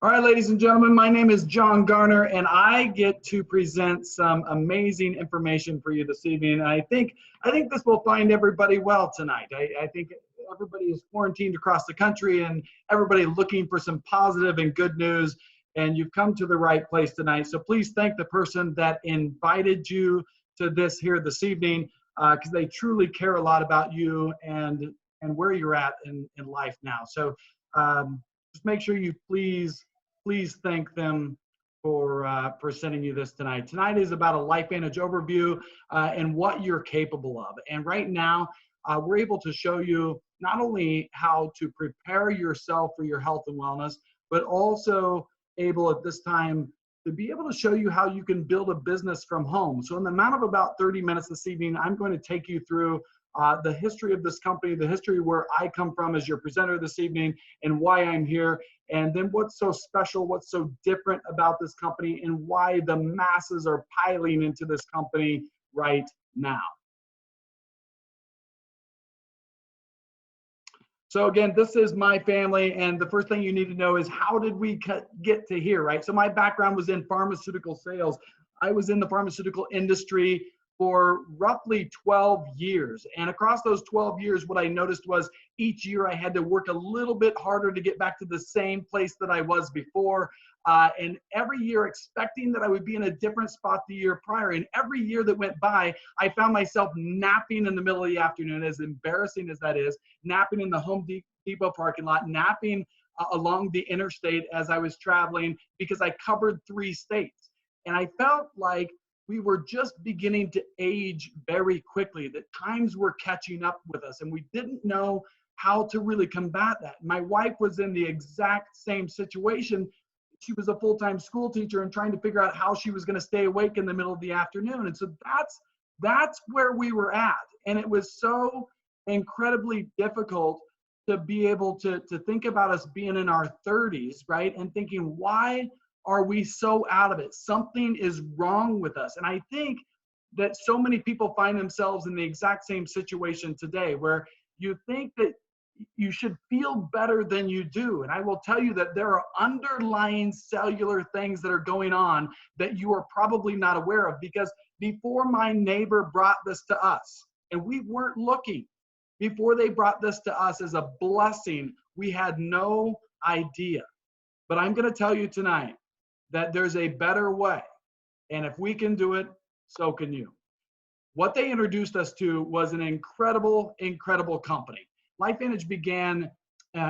All right, ladies and gentlemen, my name is Jon Garner, and I get to present some amazing information for you this evening. I think this will find everybody well tonight. I think everybody is quarantined across the country, and everybody looking for some positive and good news. And you've come to the right place tonight. So please thank the person that invited you to this here this evening, because they truly care a lot about you and where you're at in life now. So just make sure you please thank them for sending you this tonight. Tonight is about a LifeVantage overview and what you're capable of. And right now, we're able to show you not only how to prepare yourself for your health and wellness, but also able at this time to be able to show you how you can build a business from home. So in the amount of about 30 minutes this evening, I'm going to take you through the history of this company, the history where I come from as your presenter this evening, and why I'm here, and then what's so special, what's so different about this company, and why the masses are piling into this company right now. So again, this is my family, and the first thing you need to know is how did we get to here, right? So my background was in pharmaceutical sales. I was in the pharmaceutical industry for roughly 12 years. And across those 12 years, what I noticed was each year I had to work a little bit harder to get back to the same place that I was before. And every year expecting that I would be in a different spot the year prior. And every year that went by, I found myself napping in the middle of the afternoon, as embarrassing as that is, napping in the Home Depot parking lot, napping along the interstate as I was traveling, because I covered 3 states. And I felt like we were just beginning to age very quickly, that times were catching up with us, and we didn't know how to really combat that. My wife was in the exact same situation. She was a full-time school teacher and trying to figure out how she was going to stay awake in the middle of the afternoon. And so that's where we were at. And it was so incredibly difficult to be able to think about us being in our 30s, right? And thinking, why are we so out of it? Something is wrong with us. And I think that so many people find themselves in the exact same situation today, where you think that you should feel better than you do. And I will tell you that there are underlying cellular things that are going on that you are probably not aware of, because before my neighbor brought this to us, and we weren't looking, before they brought this to us as a blessing, we had no idea. But I'm going to tell you tonight that there's a better way. And if we can do it, so can you. What they introduced us to was an incredible, incredible company. LifeVantage began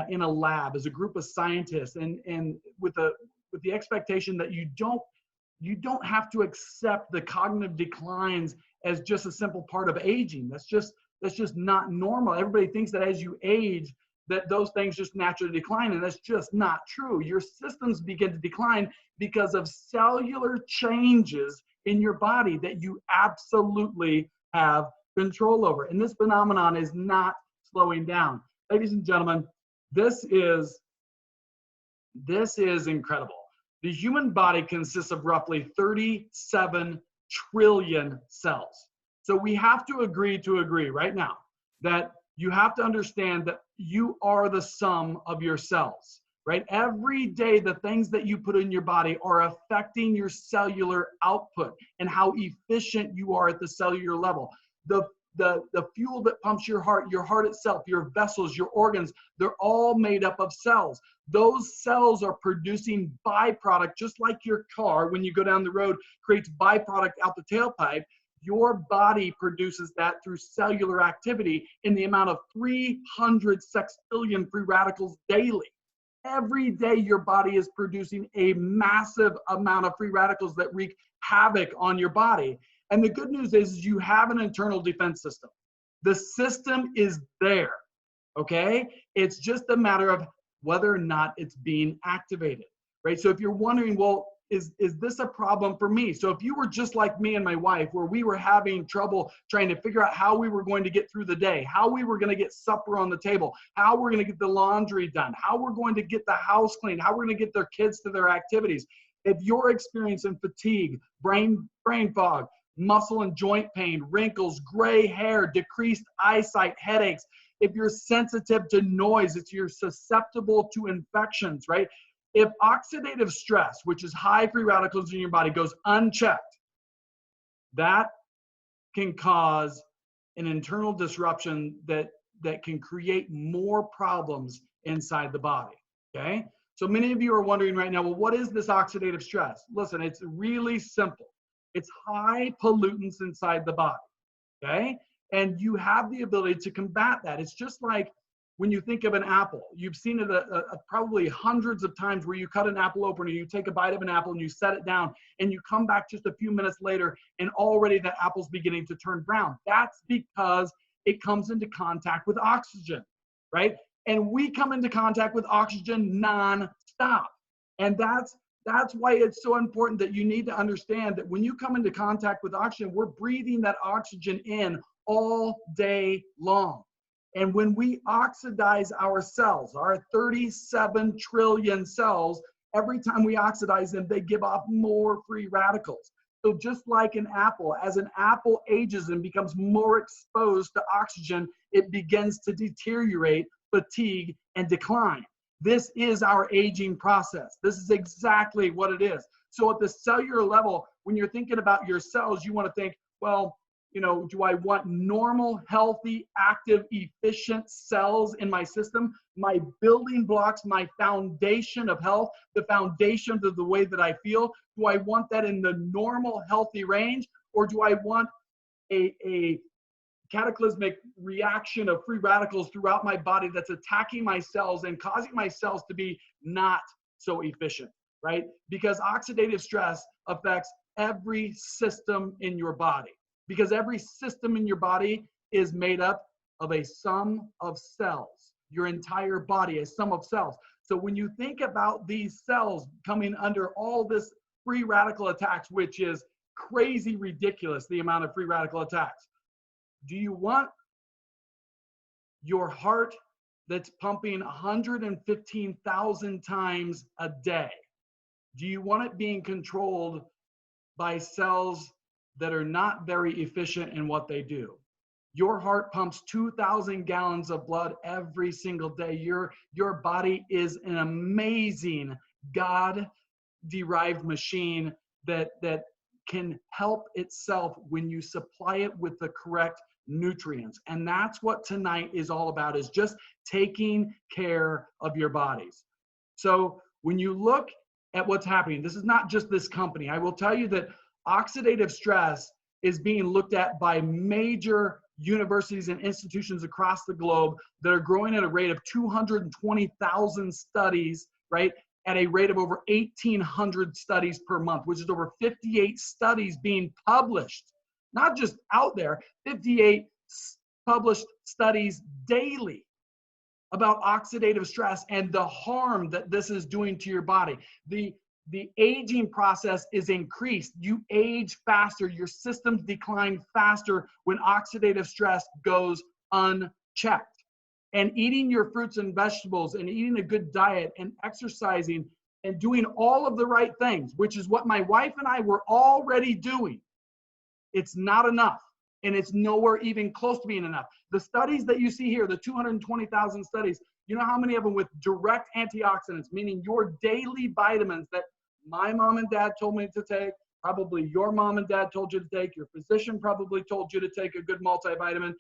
in a lab as a group of scientists, and with the expectation that you don't have to accept the cognitive declines as just a simple part of aging. That's just not normal. Everybody thinks that as you age, that those things just naturally decline, and that's just not true. Your systems begin to decline because of cellular changes in your body that you absolutely have control over. And this phenomenon is not slowing down. Ladies and gentlemen, this is incredible. The human body consists of roughly 37 trillion cells. So we have to agree right now that you have to understand that you are the sum of your cells, right? Every day, the things that you put in your body are affecting your cellular output and how efficient you are at the cellular level. The fuel that pumps your heart itself, your vessels, your organs, they're all made up of cells. Those cells are producing byproduct, just like your car, when you go down the road, creates byproduct out the tailpipe. Your body produces that through cellular activity in the amount of 300 sextillion free radicals daily. Every day, your body is producing a massive amount of free radicals that wreak havoc on your body. And the good news is you have an internal defense system. The system is there, okay? It's just a matter of whether or not it's being activated, right? So if you're wondering, well, is this a problem for me? So if you were just like me and my wife, where we were having trouble trying to figure out how we were going to get through the day, how we were going to get supper on the table, how we're going to get the laundry done, how we're going to get the house cleaned, how we're going to get their kids to their activities. If you're experiencing fatigue, brain fog, muscle and joint pain, wrinkles, gray hair, decreased eyesight, headaches, if you're sensitive to noise, if you're susceptible to infections, right? If oxidative stress, which is high free radicals in your body, goes unchecked, that can cause an internal disruption that can create more problems inside the body, okay? So many of you are wondering right now, well, what is this oxidative stress? Listen, it's really simple. It's high pollutants inside the body, okay? And you have the ability to combat that. It's just like when you think of an apple. You've seen it probably hundreds of times where you cut an apple open and you take a bite of an apple and you set it down and you come back just a few minutes later and already the apple's beginning to turn brown. That's because it comes into contact with oxygen, right? And we come into contact with oxygen non-stop. And that's why it's so important that you need to understand that when you come into contact with oxygen, we're breathing that oxygen in all day long. And when we oxidize our cells, our 37 trillion cells, every time we oxidize them, they give off more free radicals. So just like an apple, as an apple ages and becomes more exposed to oxygen, it begins to deteriorate, fatigue, and decline. This is our aging process. This is exactly what it is. So at the cellular level, when you're thinking about your cells, you want to think, well, you know, do I want normal, healthy, active, efficient cells in my system? My building blocks, my foundation of health, the foundation of the way that I feel. Do I want that in the normal, healthy range? Or do I want a cataclysmic reaction of free radicals throughout my body that's attacking my cells and causing my cells to be not so efficient, right? Because oxidative stress affects every system in your body. Because every system in your body is made up of a sum of cells. Your entire body is a sum of cells. So when you think about these cells coming under all this free radical attacks, which is crazy ridiculous, the amount of free radical attacks, do you want your heart that's pumping 115,000 times a day? Do you want it being controlled by cells that are not very efficient in what they do? Your heart pumps 2,000 gallons of blood every single day. Your body is an amazing God-derived machine that can help itself when you supply it with the correct nutrients. And that's what tonight is all about, is just taking care of your bodies. So when you look at what's happening, this is not just this company. I will tell you that oxidative stress is being looked at by major universities and institutions across the globe that are growing at a rate of 220,000 studies, right? At a rate of over 1,800 studies per month, which is over 58 studies being published, not just out there, 58 published studies daily about oxidative stress and the harm that this is doing to your body. The aging process is increased. You age faster. Your systems decline faster when oxidative stress goes unchecked. And eating your fruits and vegetables and eating a good diet and exercising and doing all of the right things, which is what my wife and I were already doing, it's not enough. And it's nowhere even close to being enough. The studies that you see here, the 220,000 studies, you know how many of them with direct antioxidants, meaning your daily vitamins that my mom and dad told me to take, probably your mom and dad told you to take, your physician probably told you to take a good multivitamin.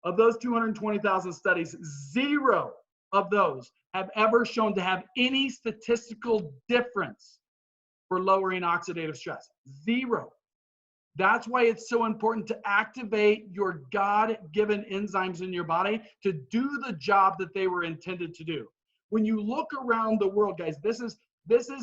Of those 220,000 studies, 0 of those have ever shown to have any statistical difference for lowering oxidative stress. 0. That's why it's so important to activate your God-given enzymes in your body to do the job that they were intended to do. When you look around the world, guys, this is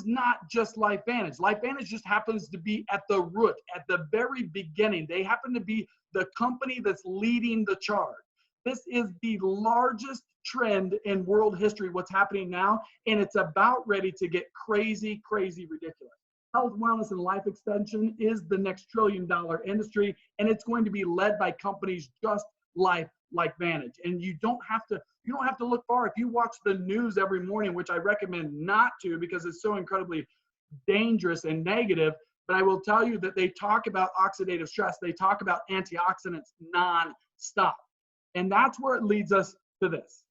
not just LifeVantage. LifeVantage just happens to be at the root, at the very beginning. They happen to be the company that's leading the charge. This is the largest trend in world history, what's happening now, and it's about ready to get crazy, crazy ridiculous. Health, wellness, and life extension is the next trillion-dollar industry, and it's going to be led by companies just like LifeVantage. And you don't have to look far. If you watch the news every morning, which I recommend not to because it's so incredibly dangerous and negative, but I will tell you that they talk about oxidative stress. They talk about antioxidants non-stop. And that's where it leads us to this.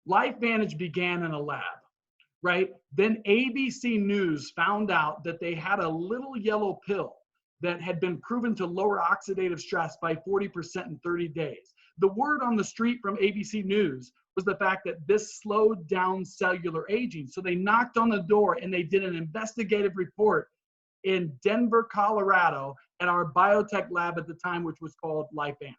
LifeVantage began in a lab. right? Then ABC News found out that they had a little yellow pill that had been proven to lower oxidative stress by 40% in 30 days. The word on the street from ABC News was the fact that this slowed down cellular aging. So they knocked on the door and they did an investigative report in Denver, Colorado, at our biotech lab at the time, which was called LifeVantage,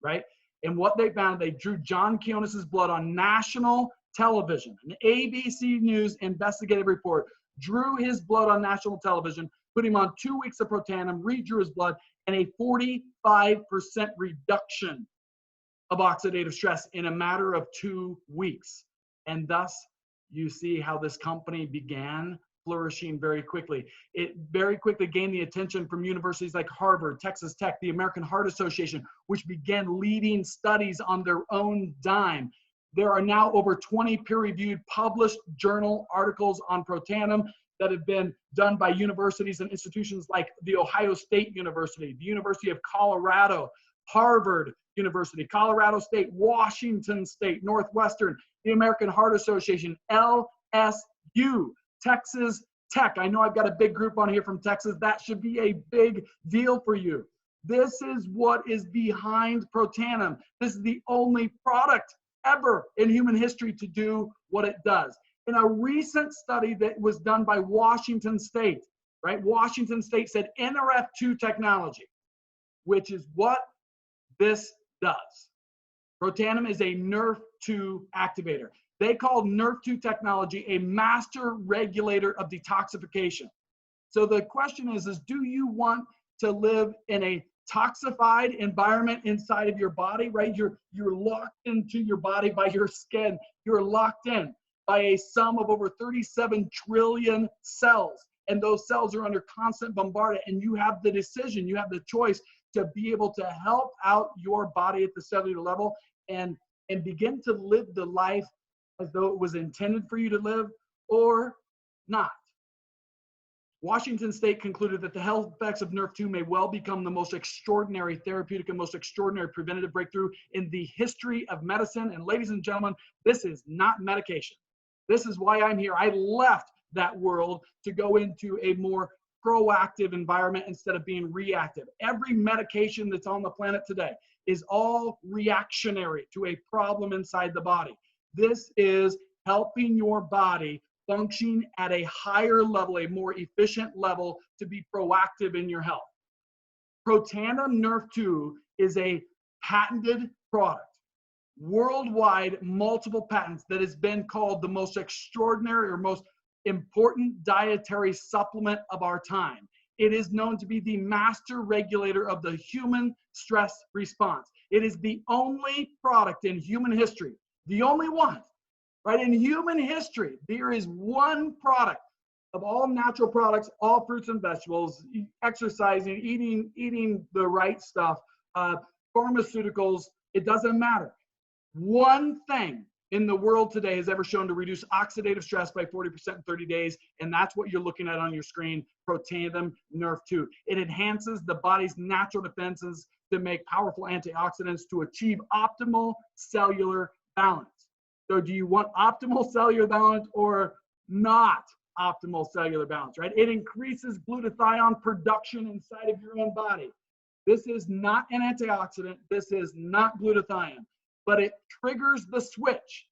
right? And what they found, they drew John Kionis's blood on national television. An ABC News investigative report drew his blood on national television, put him on 2 weeks of Protandim, redrew his blood, and a 45% reduction of oxidative stress in a matter of 2 weeks. And thus, you see how this company began flourishing very quickly. It very quickly gained the attention from universities like Harvard, Texas Tech, the American Heart Association, which began leading studies on their own dime. There are now over 20 peer-reviewed published journal articles on Protandim that have been done by universities and institutions like the Ohio State University, the University of Colorado, Harvard University, Colorado State, Washington State, Northwestern, the American Heart Association, LSU, Texas Tech. I know I've got a big group on here from Texas. That should be a big deal for you. This is what is behind Protandim. This is the only product ever in human history to do what it does. In a recent study that was done by Washington State, right? Washington State said NRF2 technology, which is what this does. Protandim is a NRF2 activator. They called NRF2 technology a master regulator of detoxification. So the question is do you want to live in a toxified environment inside of your body, right? You're locked into your body by your skin. You're locked in by a sum of over 37 trillion cells. And those cells are under constant bombardment. And you have the decision, you have the choice to be able to help out your body at the cellular level and begin to live the life as though it was intended for you to live or not. Washington State concluded that the health effects of NRF2 may well become the most extraordinary therapeutic and most extraordinary preventative breakthrough in the history of medicine. And ladies and gentlemen, this is not medication. This is why I'm here. I left that world to go into a more proactive environment instead of being reactive. Every medication that's on the planet today is all reactionary to a problem inside the body. This is helping your body function at a higher level, a more efficient level to be proactive in your health. Protandim NRF2 is a patented product, worldwide, multiple patents, that has been called the most extraordinary or most important dietary supplement of our time. It is known to be the master regulator of the human stress response. It is the only product in human history, the only one, right? In human history, there is one product of all natural products, all fruits and vegetables, exercising, eating the right stuff, pharmaceuticals, it doesn't matter. One thing in the world today has ever shown to reduce oxidative stress by 40% in 30 days, and that's what you're looking at on your screen, Protandim NRF2. It enhances the body's natural defenses to make powerful antioxidants to achieve optimal cellular balance. So do you want optimal cellular balance or not optimal cellular balance, right? It increases glutathione production inside of your own body. This is not an antioxidant. This is not glutathione, but it triggers the switch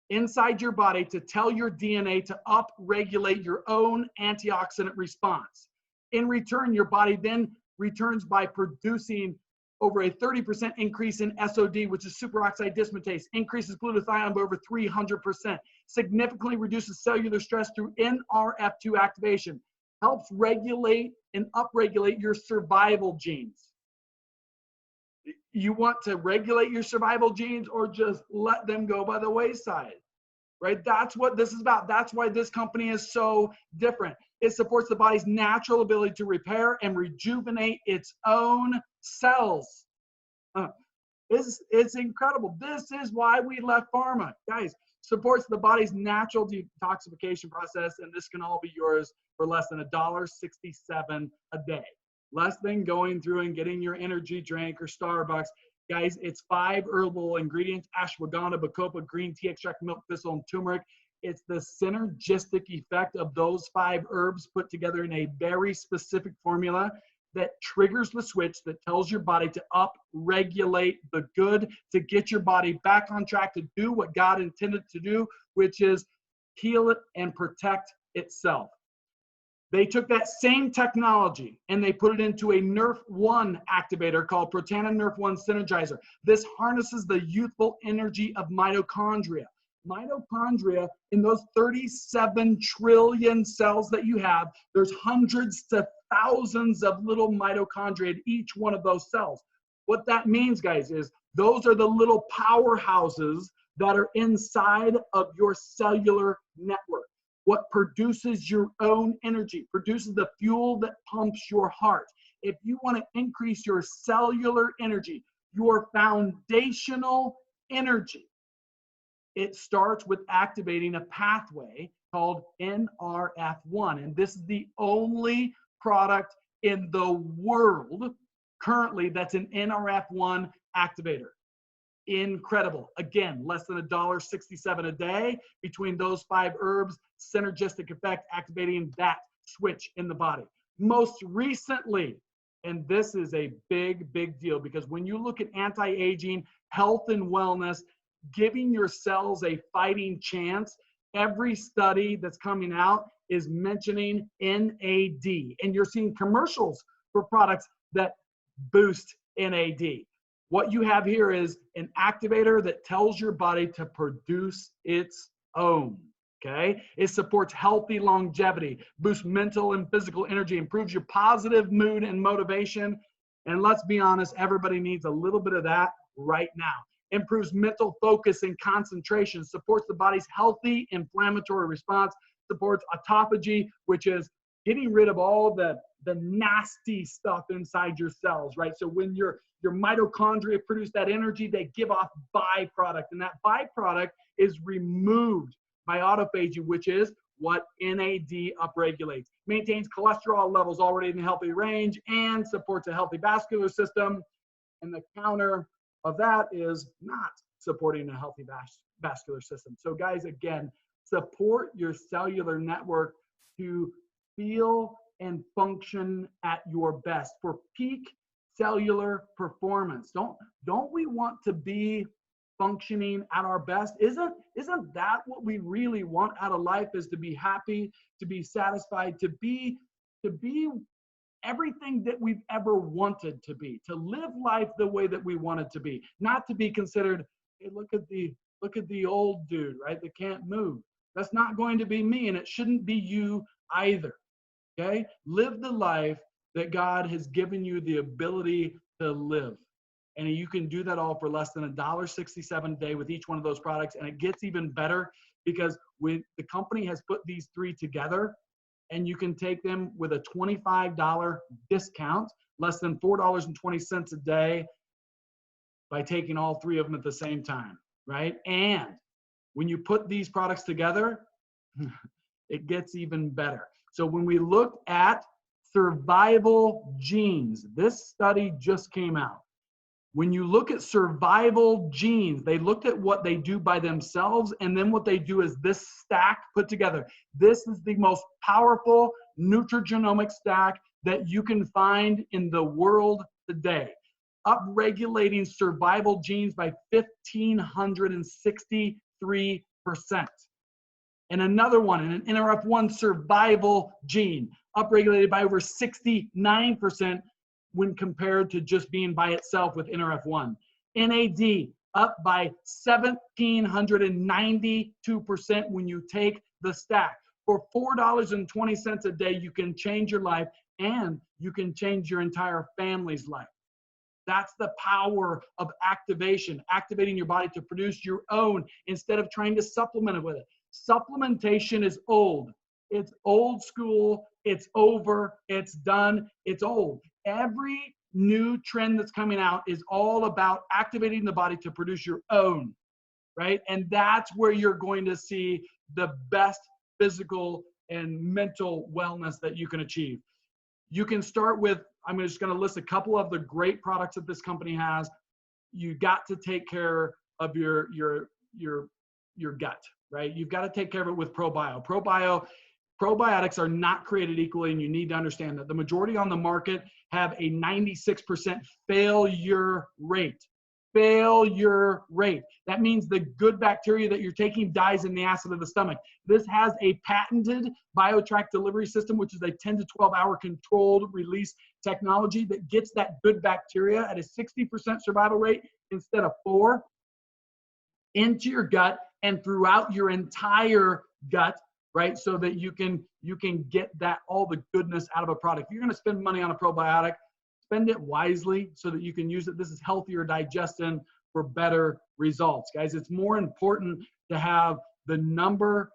inside your body to tell your DNA to upregulate your own antioxidant response. In return, your body then returns by producing over a 30% increase in SOD, which is superoxide dismutase, increases glutathione by over 300%, significantly reduces cellular stress through NRF2 activation, helps regulate and upregulate your survival genes. You want to regulate your survival genes or just let them go by the wayside, right? That's what this is about. That's why this company is so different. It supports the body's natural ability to repair and rejuvenate its own cells. It's incredible. This is why we left pharma. Guys, supports the body's natural detoxification process, and this can all be yours for less than $1.67 a day. Less than going through and getting your energy drink or Starbucks. Guys, it's 5 herbal ingredients: ashwagandha, bacopa, green tea extract, milk thistle, and turmeric. It's the synergistic effect of those 5 herbs put together in a very specific formula that triggers the switch that tells your body to up-regulate the good, to get your body back on track to do what God intended to do, which is heal it and protect itself. They took that same technology and they put it into a NRF1 activator called Protanna NRF1 Synergizer. This harnesses the youthful energy of mitochondria. Mitochondria, in those 37 trillion cells that you have, there's hundreds to thousands of little mitochondria in each one of those cells. What that means, guys, is those are the little powerhouses that are inside of your cellular network. What produces your own energy, produces the fuel that pumps your heart. If you want to increase your cellular energy, your foundational energy, it starts with activating a pathway called NRF1. And this is the only product in the world currently that's an NRF1 activator. Incredible. Again, less than $1.67 a day between those 5 herbs, synergistic effect, activating that switch in the body. Most recently, and this is a big, big deal, because when you look at anti-aging, health and wellness, giving your cells a fighting chance, every study that's coming out is mentioning NAD. And you're seeing commercials for products that boost NAD. What you have here is an activator that tells your body to produce its own, okay? It supports healthy longevity, boosts mental and physical energy, improves your positive mood and motivation. And let's be honest, everybody needs a little bit of that right now. Improves mental focus and concentration, supports the body's healthy inflammatory response, supports autophagy, which is getting rid of all the nasty stuff inside your cells, right? So when your mitochondria produce that energy, they give off byproduct, and that byproduct is removed by autophagy, which is what NAD upregulates. Maintains cholesterol levels already in a healthy range and supports a healthy vascular system. And the counter of that is not supporting a healthy vascular system. So guys, again, support your cellular network to feel and function at your best for peak cellular performance. Don't we want to be functioning at our best? Isn't that what we really want out of life, is to be happy, to be satisfied, to be everything that we've ever wanted to be, to live life the way that we want it to be, not to be considered, hey, look at the old dude, right, that can't move. That's not going to be me, and it shouldn't be you either. Okay? Live the life that God has given you the ability to live. And you can do that all for less than $1.67 a day with each one of those products. And it gets even better because when the company has put these 3 together, and you can take them with a $25 discount, less than $4.20 a day, by taking all 3 of them at the same time, right? And when you put these products together, it gets even better. So when we look at survival genes, this study just came out. When you look at survival genes, they looked at what they do by themselves, and then what they do is this stack put together. This is the most powerful nutrigenomic stack that you can find in the world today, upregulating survival genes by 1,563%. And another one, an NRF1 survival gene, upregulated by over 69% when compared to just being by itself with NRF1. NAD up by 1,792% when you take the stack. For $4.20 a day, you can change your life, and you can change your entire family's life. That's the power of activation, activating your body to produce your own instead of trying to supplement it with it. Supplementation is old. It's old school. It's over. It's done. It's old. Every new trend that's coming out is all about activating the body to produce your own, right? And that's where you're going to see the best physical and mental wellness that you can achieve. You can start with, I'm just going to list a couple of the great products that this company has. You got to take care of your gut, right? You've got to take care of it with probiotics are not created equally, and you need to understand that the majority on the market have a 96% failure rate. Failure rate. That means the good bacteria that you're taking dies in the acid of the stomach. This has a patented BioTrack delivery system, which is a 10 to 12 hour controlled release technology that gets that good bacteria at a 60% survival rate instead of 4 into your gut and throughout your entire gut, right? So that you can get that all the goodness out of a product. If you're going to spend money on a probiotic, spend it wisely so that you can use it. This is healthier digestion for better results. Guys, it's more important to have the number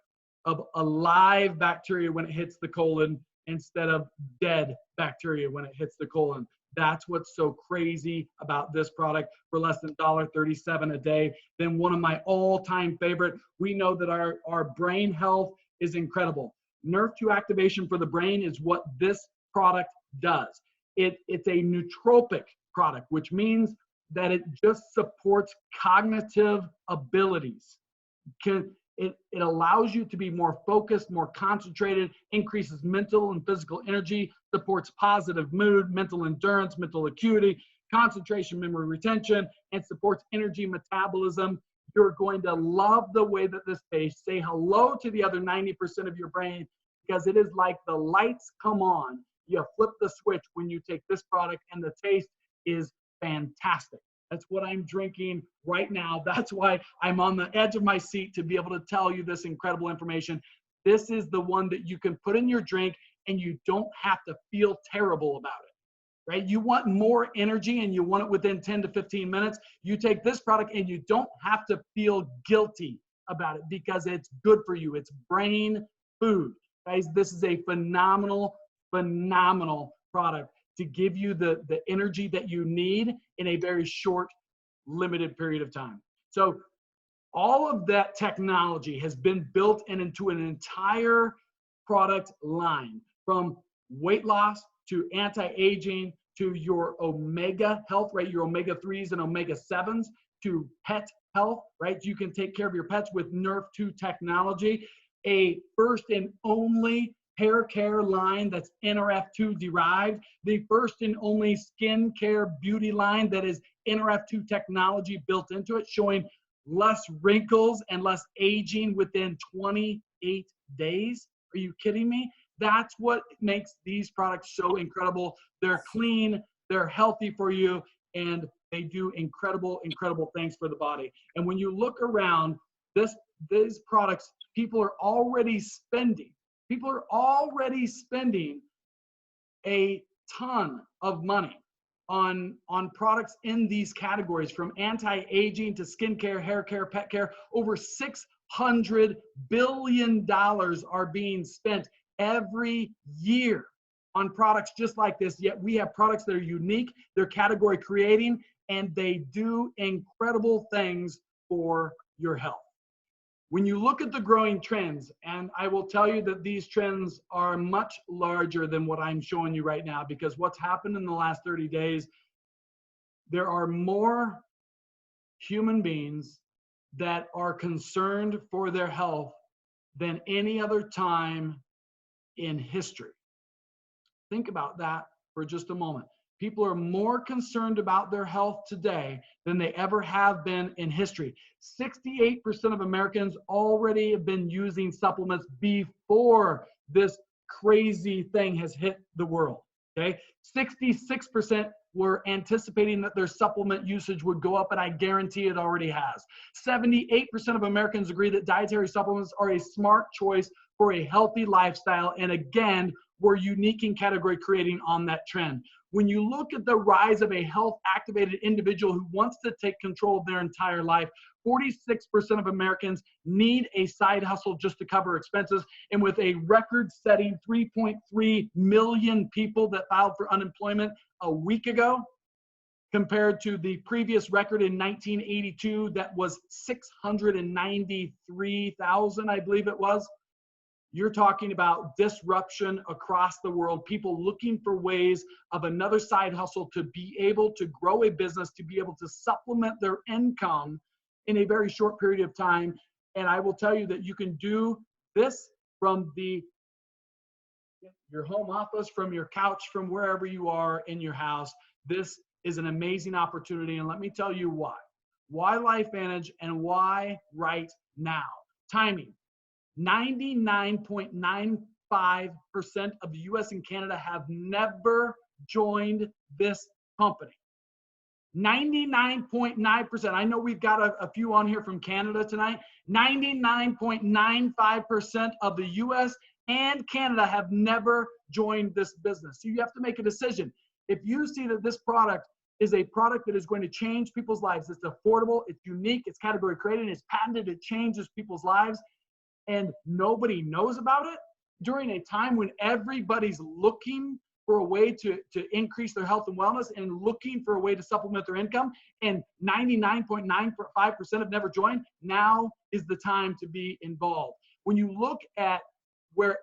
of alive bacteria when it hits the colon instead of dead bacteria when it hits the colon. That's what's so crazy about this product for less than $1.37 a day. Then one of my all-time favorite, we know that our brain health is incredible. Nerve-2 activation for the brain is what this product does. It's a nootropic product, which means that it just supports cognitive abilities. It allows you to be more focused, more concentrated, increases mental and physical energy, supports positive mood, mental endurance, mental acuity, concentration, memory retention, and supports energy metabolism. You're going to love the way that this tastes. Say hello to the other 90% of your brain, because it is like the lights come on. You flip the switch when you take this product, and the taste is fantastic. That's what I'm drinking right now. That's why I'm on the edge of my seat to be able to tell you this incredible information. This is the one that you can put in your drink and you don't have to feel terrible about it, right? You want more energy and you want it within 10 to 15 minutes. You take this product and you don't have to feel guilty about it because it's good for you. It's brain food. Guys, this is a phenomenal product to give you the energy that you need in a very short, limited period of time. So all of that technology has been built into an entire product line, from weight loss to anti-aging to your omega health, right? Your omega-3s and omega-7s, to pet health, right? You can take care of your pets with Nerve-2 technology, a first and only hair care line that's NRF2 derived, the first and only skin care beauty line that is NRF2 technology built into it, showing less wrinkles and less aging within 28 days. Are you kidding me? That's what makes these products so incredible. They're clean, they're healthy for you, and they do incredible things for the body. And when you look around, these products, people are already spending a ton of money on products in these categories, from anti-aging to skincare, hair care, pet care. Over $600 billion are being spent every year on products just like this. Yet we have products that are unique, they're category creating, and they do incredible things for your health. When you look at the growing trends, and I will tell you that these trends are much larger than what I'm showing you right now, because what's happened in the last 30 days, there are more human beings that are concerned for their health than any other time in history. Think about that for just a moment. People are more concerned about their health today than they ever have been in history. 68% of Americans already have been using supplements before this crazy thing has hit the world, okay? 66% were anticipating that their supplement usage would go up, and I guarantee it already has. 78% of Americans agree that dietary supplements are a smart choice for a healthy lifestyle, and again, we're unique in category creating on that trend. When you look at the rise of a health-activated individual who wants to take control of their entire life, 46% of Americans need a side hustle just to cover expenses. And with a record-setting 3.3 million people that filed for unemployment a week ago, compared to the previous record in 1982 that was 693,000, I believe it was, you're talking about disruption across the world, people looking for ways of another side hustle to be able to grow a business, to be able to supplement their income in a very short period of time. And I will tell you that you can do this from your home office, from your couch, from wherever you are in your house. This is an amazing opportunity. And let me tell you why. Why LifeVantage and why right now? Timing. 99.95% of the US and Canada have never joined this company. 99.9%. I know we've got a few on here from Canada tonight. 99.95% of the US and Canada have never joined this business. So you have to make a decision. If you see that this product is a product that is going to change people's lives, it's affordable, it's unique, it's category created, it's patented, it changes people's lives, and nobody knows about it during a time when everybody's looking for a way to increase their health and wellness and looking for a way to supplement their income, and 99.95% have never joined, now is the time to be involved. When you look at where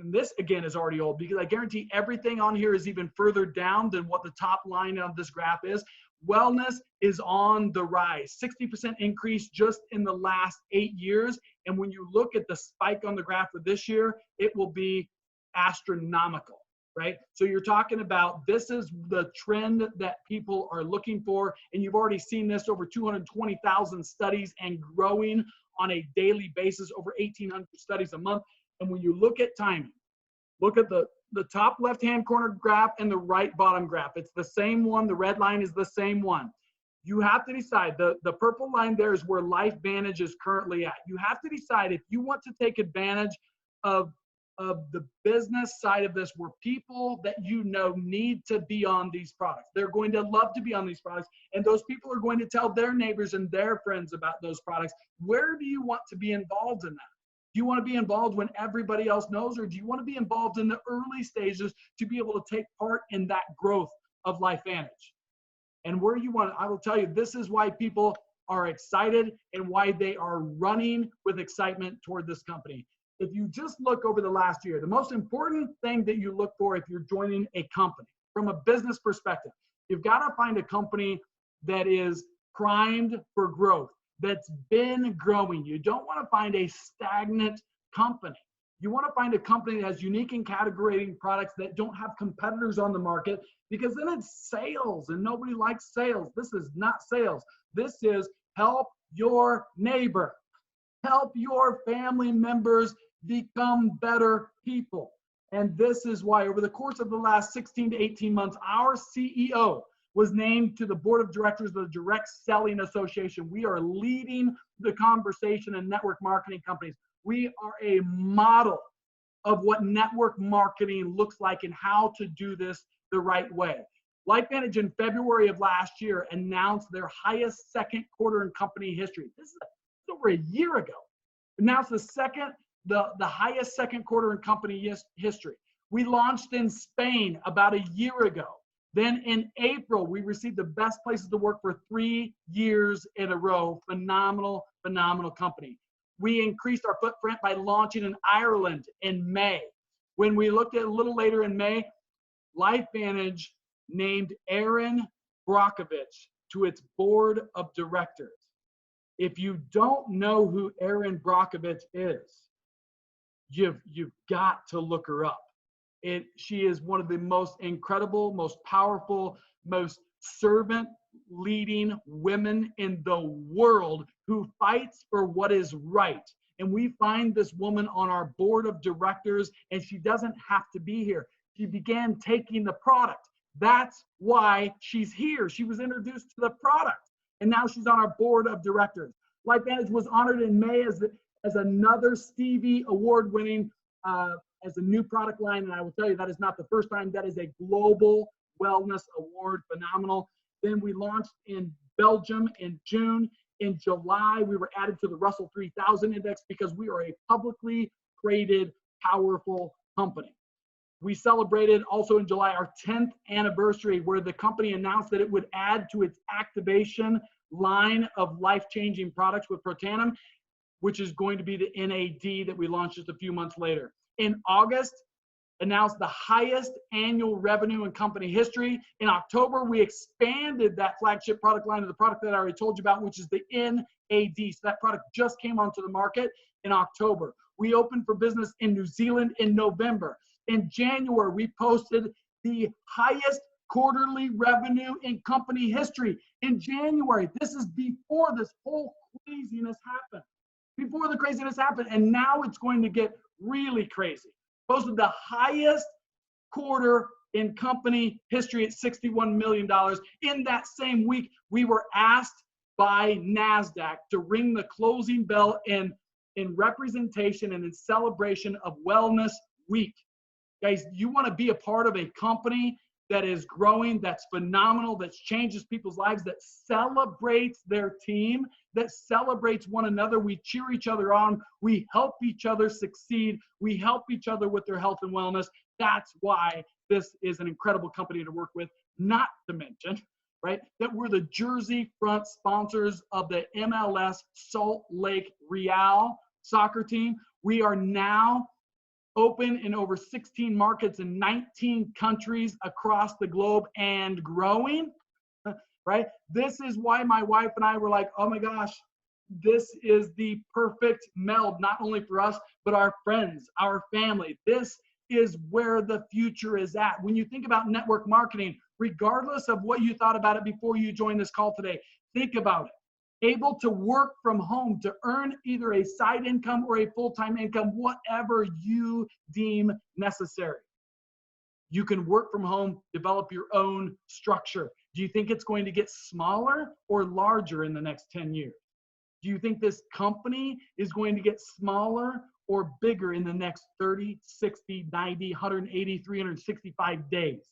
this again is already old, because I guarantee everything on here is even further down than what the top line of this graph is. Wellness is on the rise, 60% increase just in the last 8 years. And when you look at the spike on the graph for this year, it will be astronomical, right? So you're talking about, this is the trend that people are looking for. And you've already seen this over 220,000 studies and growing on a daily basis, over 1,800 studies a month. And when you look at timing, look at the top left-hand corner graph and the right bottom graph. It's the same one. The red line is the same one. You have to decide. The purple line there is where LifeVantage is currently at. You have to decide if you want to take advantage of the business side of this, where people that you know need to be on these products. They're going to love to be on these products, and those people are going to tell their neighbors and their friends about those products. Where do you want to be involved in that? Do you want to be involved when everybody else knows, or do you want to be involved in the early stages to be able to take part in that growth of LifeVantage? And where you want, I will tell you, this is why people are excited and why they are running with excitement toward this company. If you just look over the last year, the most important thing that you look for if you're joining a company from a business perspective, you've got to find a company that is primed for growth, that's been growing. You don't want to find a stagnant company. You want to find a company that has unique and categorizing products that don't have competitors on the market, because then it's sales, and nobody likes sales. This is not sales. This is help your neighbor, help your family members become better people. And this is why over the course of the last 16 to 18 months, our CEO was named to the board of directors of the Direct Selling Association. We are leading the conversation in network marketing companies. We are a model of what network marketing looks like and how to do this the right way. LifeVantage in February of last year announced their highest second quarter in company history. This is over a year ago. Announced the highest second quarter in company history. We launched in Spain about a year ago. Then in April, we received the best places to work for 3 years in a row. Phenomenal, phenomenal company. We increased our footprint by launching in Ireland in May. When we looked at a little later in May, LifeVantage named Erin Brockovich to its board of directors. If you don't know who Erin Brockovich is, you've got to look her up. She is one of the most incredible, most powerful, most servant-leading women in the world who fights for what is right. And we find this woman on our board of directors, and she doesn't have to be here. She began taking the product. That's why she's here. She was introduced to the product, and now she's on our board of directors. LifeVantage was honored in May as another Stevie Award-winning as a new product line, and I will tell you that is not the first time. That is a global wellness award. Phenomenal. Then we launched in Belgium in June. In July, we were added to the Russell 3000 index because we are a publicly traded, powerful company. We celebrated also in July our 10th anniversary, where the company announced that it would add to its activation line of life-changing products with Protanum, which is going to be the NAD that we launched just a few months later. In August, announced the highest annual revenue in company history. In October, we expanded that flagship product line to the product that I already told you about, which is the NAD. So that product just came onto the market in October. We opened for business in New Zealand in November. In January, we posted the highest quarterly revenue in company history. In January, this is before this whole craziness happened. Before the craziness happened, and now it's going to get really crazy. Posted the highest quarter in company history at $61 million. In that same week, we were asked by NASDAQ to ring the closing bell in representation and in celebration of Wellness Week. Guys, you want to be a part of a company that is growing, that's phenomenal, that changes people's lives, that celebrates their team, that celebrates one another. We cheer each other on. We help each other succeed. We help each other with their health and wellness. That's why this is an incredible company to work with, not to mention, right, that we're the Jersey front sponsors of the MLS Salt Lake Real soccer team. We are now open in over 16 markets in 19 countries across the globe and growing, right? This is why my wife and I were like, oh my gosh, this is the perfect meld, not only for us, but our friends, our family. This is where the future is at. When you think about network marketing, regardless of what you thought about it before you joined this call today, think about it. Able to work from home to earn either a side income or a full-time income, whatever you deem necessary. You can work from home, develop your own structure. Do you think it's going to get smaller or larger in the next 10 years? Do you think this company is going to get smaller or bigger in the next 30, 60, 90, 180, 365 days?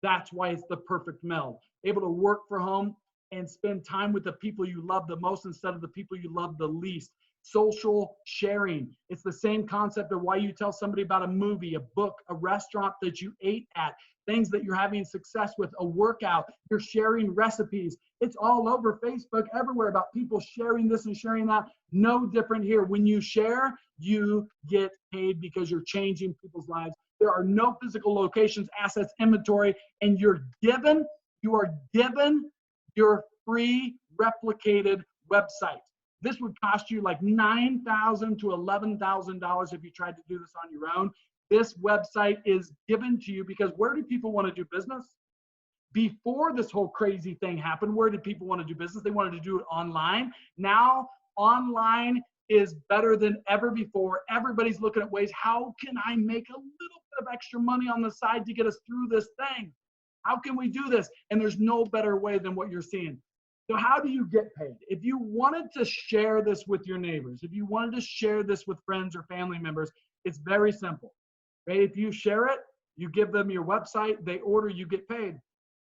That's why it's the perfect meld. Able to work from home and spend time with the people you love the most instead of the people you love the least. Social sharing. It's the same concept of why you tell somebody about a movie, a book, a restaurant that you ate at, things that you're having success with, a workout, you're sharing recipes. It's all over Facebook, everywhere, about people sharing this and sharing that. No different here. When you share, you get paid because you're changing people's lives. There are no physical locations, assets, inventory, and you are given your free replicated website. This would cost you like $9,000 to $11,000 if you tried to do this on your own. This website is given to you because where do people want to do business? Before this whole crazy thing happened, where did people want to do business? They wanted to do it online. Now, online is better than ever before. Everybody's looking at ways, how can I make a little bit of extra money on the side to get us through this thing? How can we do this? And there's no better way than what you're seeing. So how do you get paid? If you wanted to share this with your neighbors, if you wanted to share this with friends or family members, it's very simple. Right? If you share it, you give them your website, they order, you get paid.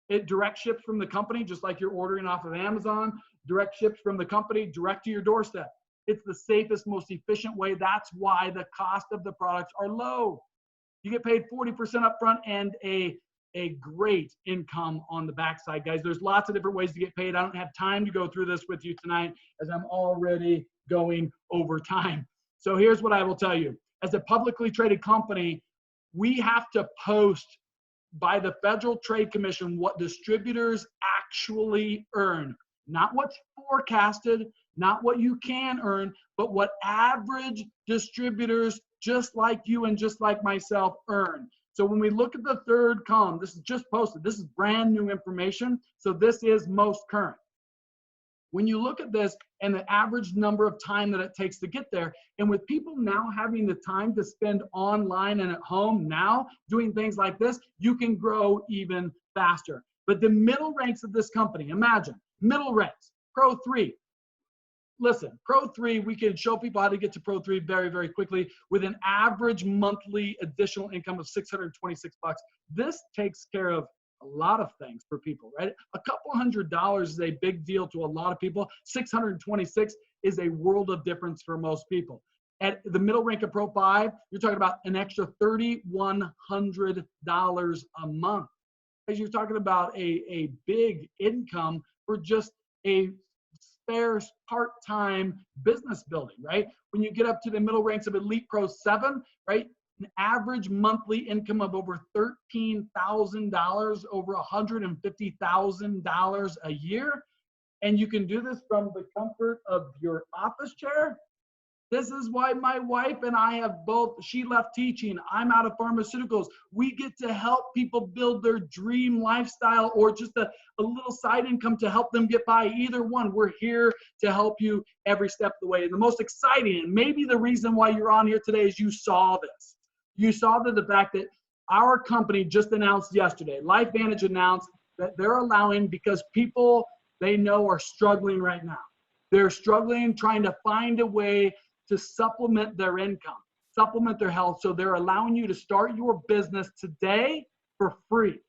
It direct ships from the company, just like you're ordering off of Amazon, direct ships from the company, direct to your doorstep. It's the safest, most efficient way. That's why the cost of the products are low. You get paid 40% upfront and a great income on the backside, guys. There's lots of different ways to get paid. I don't have time to go through this with you tonight as I'm already going over time. So here's what I will tell you. As a publicly traded company, we have to post by the Federal Trade Commission what distributors actually earn. Not what's forecasted, not what you can earn, but what average distributors just like you and just like myself earn. So when we look at the third column, this is just posted. This is brand new information. So this is most current. When you look at this and the average number of time that it takes to get there, and with people now having the time to spend online and at home now doing things like this, you can grow even faster. But the middle ranks of this company, imagine, middle ranks, Pro 3. Listen, Pro 3, we can show people how to get to Pro 3 very, very quickly with an average monthly additional income of $626. This takes care of a lot of things for people, right? A couple $100 is a big deal to a lot of people. 626 is a world of difference for most people. At the middle rank of Pro 5, you're talking about an extra $3,100 a month. As you're talking about a big income for just a spare part-time business building, right? When you get up to the middle ranks of Elite Pro 7, right? an average monthly income of over $13,000, over $150,000 a year. And you can do this from the comfort of your office chair. This is why my wife and I have both, she left teaching, I'm out of pharmaceuticals. We get to help people build their dream lifestyle or just a little side income to help them get by. Either one, we're here to help you every step of the way. And the most exciting, and maybe the reason why you're on here today, is you saw this. You saw the fact that our company just announced yesterday, LifeVantage announced that they're allowing, because people they know are struggling right now. They're struggling, trying to find a way to supplement their income, supplement their health. So they're allowing you to start your business today for free,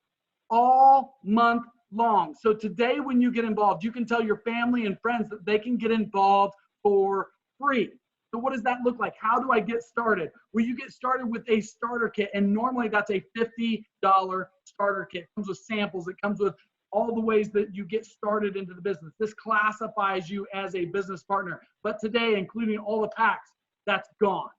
all month long. So today when you get involved, you can tell your family and friends that they can get involved for free. So what does that look like? How do I get started? Well, you get started with a starter kit, and normally that's a $50 starter kit. It comes with samples. It comes with all the ways that you get started into the business. This classifies you as a business partner. But today, including all the packs, that's gone.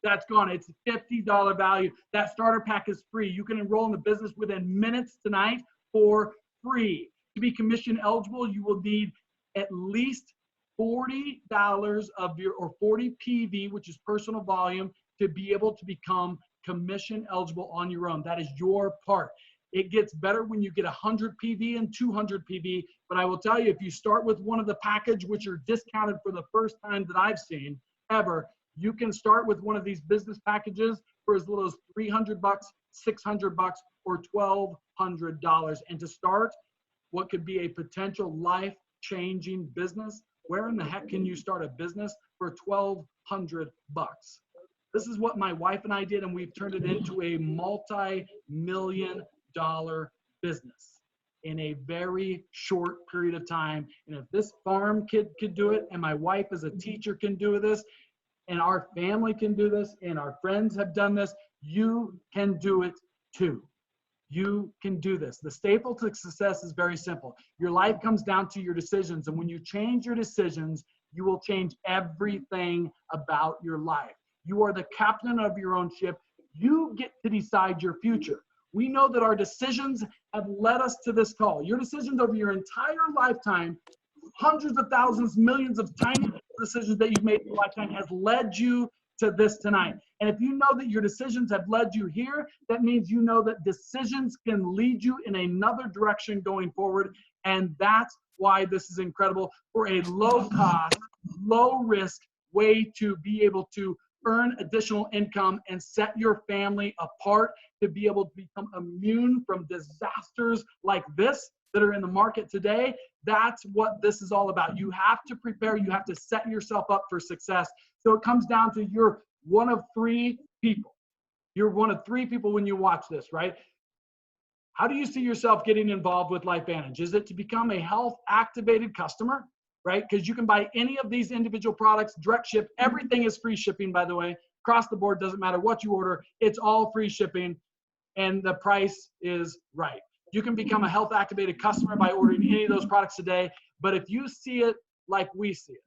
That's gone. It's a $50 value. That starter pack is free. You can enroll in the business within minutes tonight for free. To be commission eligible, you will need at least $40 of your, or 40 PV, which is personal volume, to be able to become commission eligible on your own. That is your part. It gets better when you get 100 PV and 200 PV, but I will tell you, if you start with one of the package, which are discounted for the first time that I've seen ever, you can start with one of these business packages for as little as $300, $600, or $1,200. And to start what could be a potential life-changing business, where in the heck can you start a business for $1,200? This is what my wife and I did, and we've turned it into a multi-million-dollar business in a very short period of time. And if this farm kid could do it, and my wife as a teacher can do this, and our family can do this, and our friends have done this, you can do it too. You can do this. The staple to success is very simple. Your life comes down to your decisions, and when you change your decisions, you will change everything about your life. You are the captain of your own ship. You get to decide your future. We know that our decisions have led us to this call. Your decisions over your entire lifetime, hundreds of thousands, millions of tiny decisions that you've made in your lifetime, has led you to this tonight. And if you know that your decisions have led you here, that means you know that decisions can lead you in another direction going forward. And that's why this is incredible, for a low cost, low risk way to be able to earn additional income and set your family apart, to be able to become immune from disasters like this that are in the market today. That's what this is all about. You have to prepare. You have to set yourself up for success. So it comes down to you're one of three people. You're one of three people when you watch this, right? How do you see yourself getting involved with LifeVantage? Is it to become a health activated customer, right? Because you can buy any of these individual products, direct ship. Everything is free shipping, by the way. Across the board, doesn't matter what you order. It's all free shipping, and the price is right. You can become a health activated customer by ordering any of those products today. But if you see it like we see it,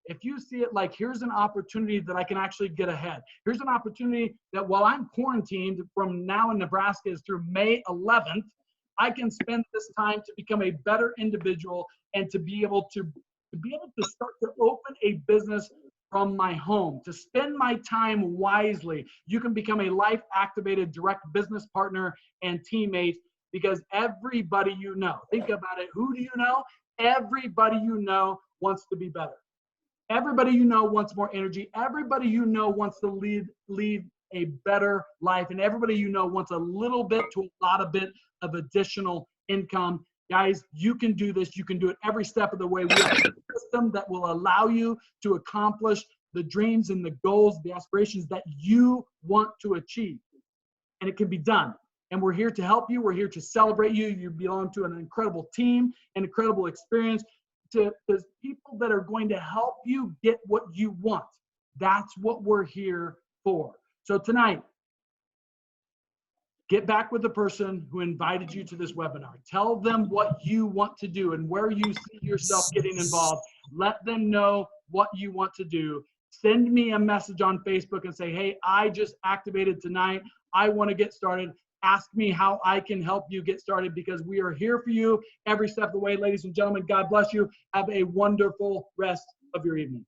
if you see it like, here's an opportunity that I can actually get ahead. Here's an opportunity that while I'm quarantined from now in Nebraska is through May 11th, I can spend this time to become a better individual and to be able to start to open a business from my home, to spend my time wisely. You can become a life-activated direct business partner and teammate, because everybody you know, think about it, who do you know? Everybody you know wants to be better. Everybody you know wants more energy. Everybody you know wants to lead a better life. And everybody you know wants a little bit to a lot of bit of additional income. Guys, you can do this. You can do it every step of the way. We have a system that will allow you to accomplish the dreams and the goals, the aspirations that you want to achieve. And it can be done. And we're here to help you. We're here to celebrate you. You belong to an incredible team, an incredible experience, to people that are going to help you get what you want. That's what we're here for. So tonight, get back with the person who invited you to this webinar. Tell them what you want to do and where you see yourself getting involved. Let them know what you want to do. send me a message on Facebook and say, hey, I just activated tonight. I want to get started. Ask me how I can help you get started, because we are here for you every step of the way. Ladies and gentlemen, God bless you. Have a wonderful rest of your evening.